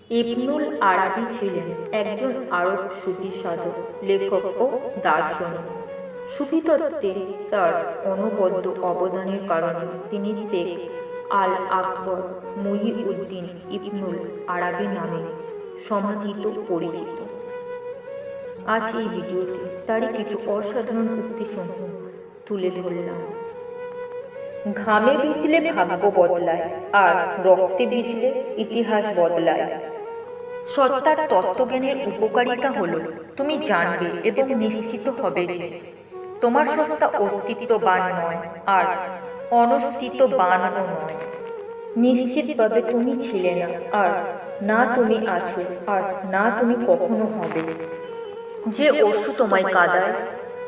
ইবনুল আরাবী ছিলেন একজন আরব সুফি সাধক, লেখক ও দার্শনিক। সুফি তত্ত্বে তার অনবদ্য অবদানের কারণে তিনি শেখ আল আকবর মুহিউদ্দিন ইবনুল আরাবী নামে সমাধিত পরিচিত। আজ এই ভিডিওতে তারই কিছু অসাধারণ উক্তিসমূহ তুলে ধরলাম। ঘামে ভিজলে ভাগ্য বদলায়, আর রক্তে ভিজলে ইতিহাস বদলায়। সত্তার তত্ত্বজ্ঞানের উপকারিতা হলো তুমি জানবে এবং নিশ্চিত হবে যে তোমার সত্তা অস্তিত্ববান নয়, আর অনস্তিত্ববানও নয়। নিশ্চিতভাবে তুমি ছিলে না, আর না তুমি আছো, আর না তুমি কখনো হবে। যে অশ্রু তোমায় কাঁদায়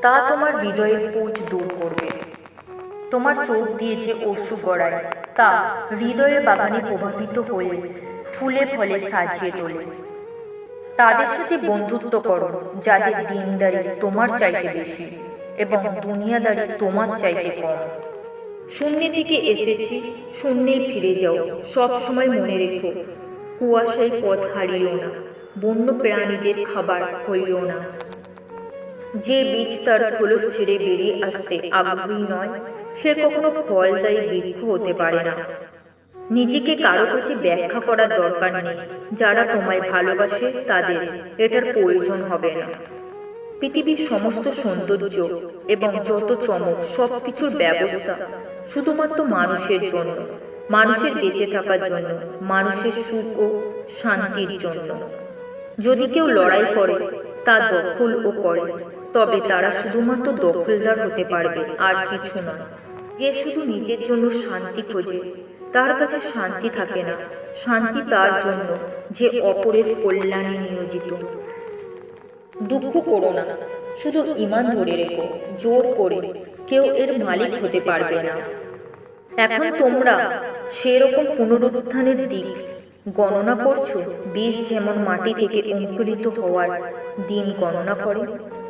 তা তোমার হৃদয়ের পুঁজ দূর করবে। তোমার চোখ দিয়ে যে অশ্রু গড়ায় তা হৃদয়ের বাগানে প্রভাবিত হয়ে ফুলে ফলে সাজিয়ে তোলে। তাদের সাথে বন্ধুত্ব করো যাদের দিনদারি তোমার চাইতে বেশি এবং দুনিয়াদারি তোমার চাইতে কম। শূন্য থেকে এসেছি, শূন্যেই ফিরে যাও। সব সময় মনে রেখো, কুয়াশায় পথ হারিও না, বন্য প্রাণীদের খাবার হইও না। যে বীজ তার খোলস ছেড়ে বেরিয়ে আসতে আগ্রহী নয়, সে কখনো ফলদায়ী বৃক্ষ হতে পারে না। নিজেকে কারো কাছে ব্যাখ্যা করার দরকার নেই। যারা তোমায় ভালোবাসে তাদের এটার প্রয়োজন হবে না। পৃথিবীর সমস্ত সৌন্দর্য এবং যত চমক, সবকিছুর ব্যবস্থা শুধুমাত্র মানুষের জন্য, মানুষের বেঁচে থাকার জন্য, মানুষের সুখ ও শান্তির জন্য। যদি কেউ লড়াই করে, তা দখল ও করে, তবে তারা শুধুমাত্র দখলদার হতে পারবে, আর কিছু নয়। যে শুধু নিজের জন্য শান্তি খোঁজে, তার কাছে শান্তি থাকে না। শান্তি তার জন্য যে অপরের কল্যাণে নিয়োজিত। দুঃখ করো না, শুধু ঈমান ধরে রেখো। জোর করে কেউ এর মালিক হতে পারবে না। এখন তোমরা সেরকম পুনরুত্থানের দিক গণনা করছো। বীজ যেমন মাটি থেকে অঙ্কুরিত হওয়ার দিন গণনা করে,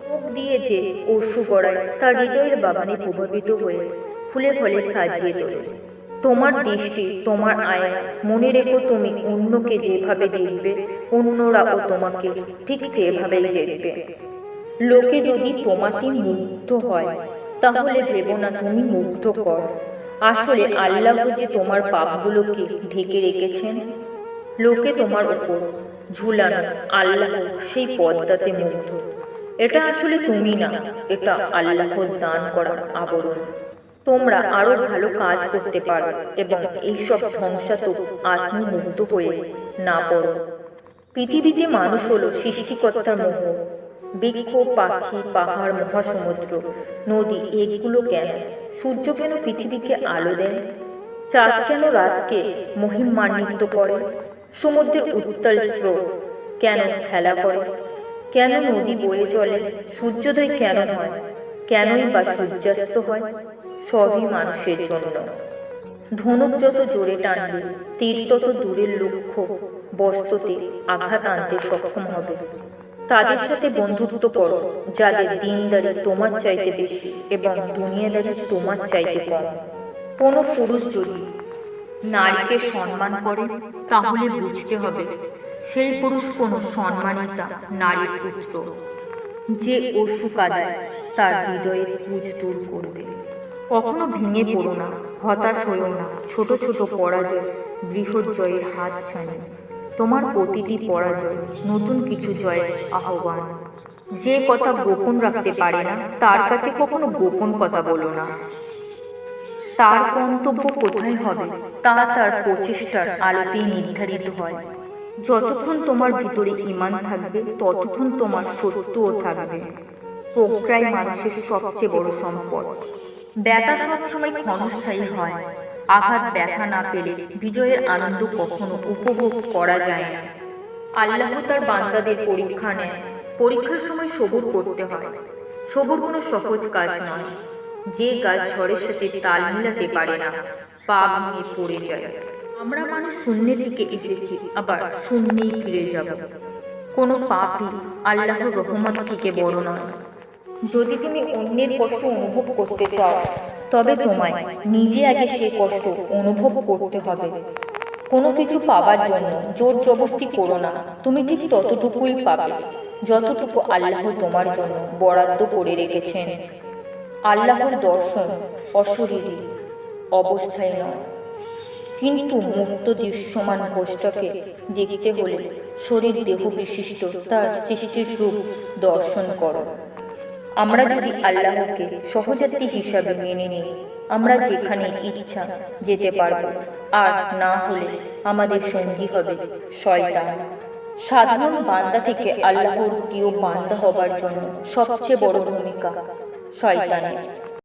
মুখ দিয়ে যে অশ্রু গড়ায় তার হৃদয়ের বাগানে প্রভাবিত হয়ে ফুলে ফলে সাজিয়ে তোলে। তোমার দৃষ্টি তোমার আয়না। মনে রেখো, তুমি অন্যকে যেভাবে দেখবে, অন্যরাও তোমাকে ঠিক সেভাবেই দেখবে। লোকে যদি তোমাকে মুগ্ধ হয়, তাহলে ভেবো না তুমি মুগ্ধ কর। আসলে আল্লাহ যে তোমার পাপগুলোকে ঢেকে রেখেছেন। লোকে তোমার উপর ঝুলানো, আল্লাহ সেই পদ্মাতে মুগ্ধ। এটা আসলে তুমি না, এটা আল্লাহর দান করা আবরণ। তোমরা আরো ভালো কাজ করতে পারো এবং এইসব ধ্বংসাত্মক আত্মমুগ্ধ হয়ে না পড়ো। পৃথিবীতে মানুষ হলো সৃষ্টিকর্তার মোহ। বৃক্ষ, পাখি, পাহাড়, মহাসমুদ্র, নদী, এগুলো কেন? সূর্য কেন পৃথিবীকে আলো দেয়? চাঁদ কেন রাতকে মহিমান্বিত করে? সমুদ্রের উত্তাল স্রোত কেন খেলা করে? কেন নদী বয়ে চলে? সূর্যোদয় কেন হয়? কেনই বা সূর্যাস্ত হয়? সবই মানুষের জন্য। ধনুক যত জোরে টানবে, তীর তত দূরের লক্ষ্য বস্তুতে আঘাত আনতে সক্ষম হবে। তাদের সাথে বন্ধুত্ব করো যাদের দিনদারি তোমার চাইতে বেশি এবং দুনিয়াদারি তোমার চাইতে কম। কোনো পুরুষ যদি নারীকে সম্মান করে, তাহলে বুঝতে হবে সেই পুরুষ কোনো সম্মানিতা নারীর পুত্র। যে অশ্রু কাঁদায় তার হৃদয়ের পুঁজ দূর করবে। কখনো ভেঙে পড়ো না, হতাশ হইও না। ছোট ছোট পরাজয় বৃহৎ জয়ের হাত ছানি। তোমার প্রতিটি পরাজয় নতুন কিছু জয়ের আহ্বান। যে কথা গোপন রাখতে পারে না, তার কাছে কখনো গোপন কথা বলো না। তার গন্তব্য কোথায় হবে তা তার প্রচেষ্টার আলোতেই নির্ধারিত হয়। যতক্ষণ তোমার ভিতরে ঈমান থাকবে, ততক্ষণ তোমার সত্যও থাকবে। প্রজ্ঞাই মানুষের সবচেয়ে বড় সম্পদ। ব্যথা সবসময় ক্ষণস্থায়ী হয়। আঘাত ব্যথা না পেলে বিজয়ের আনন্দ কখনো উপভোগ করা যায় না। আল্লাহ তার বান্দাদের পরীক্ষা নেয়। পরীক্ষার সময় সবুর করতে হয়। সবুর কোনো সহজ কাজ নয়। যে গাছ ঝড়ের সাথে তাল মিলাতে পারে না, পা ভেঙে পড়ে যায়। আমরা মানুষ শূন্য থেকে এসেছি, আবার শূন্যেই ফিরে যাব। কোনো পাপই আল্লাহর রহমত থেকে বড় নয়। যদি তুমি অন্যের কষ্ট অনুভব করতে চাও, তবে তোমায় নিজে আগে সে কষ্ট অনুভব করতে হবে। কোনো কিছু পাবার জন্য জোর জবরদস্তি করো না। তুমি ঠিক ততটুকুই পাবে যতটুকু আল্লাহ তোমার জন্য বরাদ্দ করে রেখেছেন। আল্লাহর দর্শন অশরীরী অবস্থায় নয়, কিন্তু মুক্ত দৃশ্যমান ঘোষটাকে দেখতে হলে শরীর দেহ বিশিষ্ট তার সৃষ্টির রূপ দর্শন করো। আমরা যদি আল্লাহকে সহযাত্রী হিসাবে মেনে নিই, আমরা যেখানে ইচ্ছা যেতে পারব, আর না হলে আমাদের সঙ্গী হবে শয়তান। সাধারণ বান্দা থেকে আল্লাহর প্রিয় বান্দা হবার জন্য সবচেয়ে বড় ভূমিকা শয়তানের।